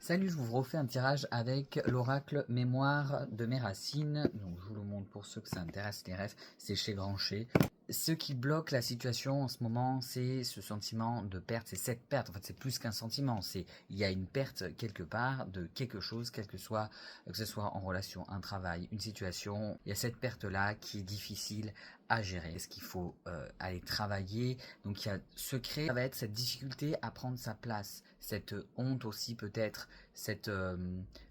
Salut, je vous refais un tirage avec l'oracle mémoire de mes racines. Donc, je vous le montre pour ceux que ça intéresse, les rêves, c'est chez Grancher. Ce qui bloque la situation en ce moment, c'est ce sentiment de perte, c'est cette perte. En fait, c'est plus qu'un sentiment, il y a une perte quelque part de quelque chose, quel que ce soit en relation, un travail, une situation. Il y a cette perte-là qui est difficile à gérer. Est-ce qu'il faut aller travailler? Donc, il y a ça va être cette difficulté à prendre sa place, cette honte aussi peut-être,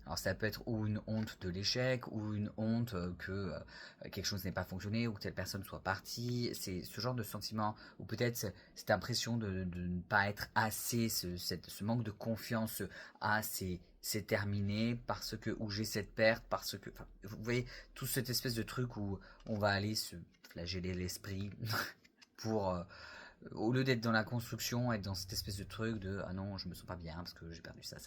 alors ça peut être ou une honte de l'échec ou une honte que quelque chose n'ait pas fonctionné ou que telle personne soit partie. C'est ce genre de sentiment, ou peut-être cette impression de ne pas être assez, ce manque de confiance, c'est terminé parce que, ou j'ai cette perte, parce que, enfin, vous voyez, toute cette espèce de truc où on va aller se flageller l'esprit pour au lieu d'être dans la construction, être dans cette espèce de truc de ah non, je me sens pas bien parce que j'ai perdu ça,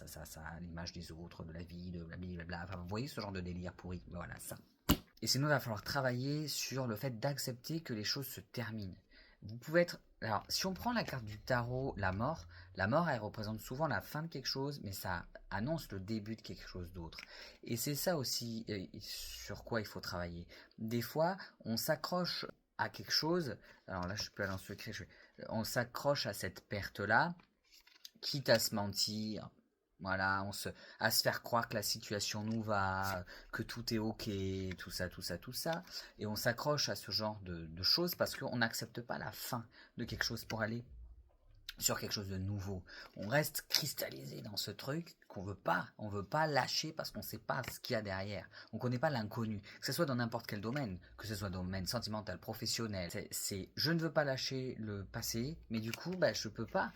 l'image des autres, de la vie, de blablabla. Enfin, vous voyez ce genre de délire pourri, voilà ça. Et sinon, il va falloir travailler sur le fait d'accepter que les choses se terminent. Vous pouvez être. Alors, si on prend la carte du tarot, la mort, elle représente souvent la fin de quelque chose, mais ça annonce le début de quelque chose d'autre. Et c'est ça aussi sur quoi il faut travailler. Des fois, on s'accroche à quelque chose. Alors là, je peux aller en secret. On s'accroche à cette perte-là, quitte à se mentir. Voilà, à se faire croire que la situation nous va, que tout est ok, tout ça, tout ça, tout ça. Et on s'accroche à ce genre de choses parce qu'on n'accepte pas la fin de quelque chose pour aller sur quelque chose de nouveau. On reste cristallisé dans ce truc qu'on veut pas. On veut pas lâcher parce qu'on sait pas ce qu'il y a derrière. On connaît pas l'inconnu. Que ce soit dans n'importe quel domaine, que ce soit dans le domaine sentimental, professionnel. Je ne veux pas lâcher le passé, mais du coup, je peux pas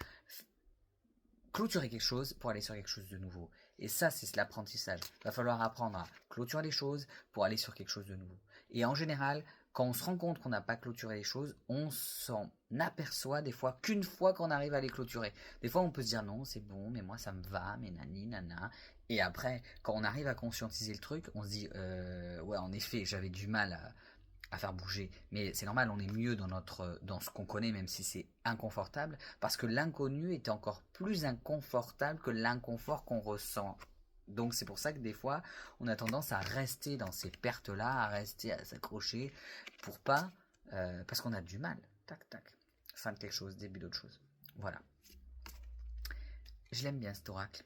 clôturer quelque chose pour aller sur quelque chose de nouveau. Et ça, c'est l'apprentissage. Il va falloir apprendre à clôturer les choses pour aller sur quelque chose de nouveau. Et en général, quand on se rend compte qu'on n'a pas clôturé les choses, on s'en aperçoit des fois qu'une fois qu'on arrive à les clôturer. Des fois, on peut se dire non, c'est bon, mais moi ça me va, mais nani, nana. Et après, quand on arrive à conscientiser le truc, on se dit ouais, en effet, j'avais du mal à faire bouger. Mais c'est normal, on est mieux dans ce qu'on connaît, même si c'est inconfortable, parce que l'inconnu est encore plus inconfortable que l'inconfort qu'on ressent. Donc c'est pour ça que des fois, on a tendance à rester dans ces pertes-là, à rester à s'accrocher, pour pas, parce qu'on a du mal. Tac, tac. Fin de quelque chose, début d'autre chose. Voilà. Je l'aime bien cet oracle.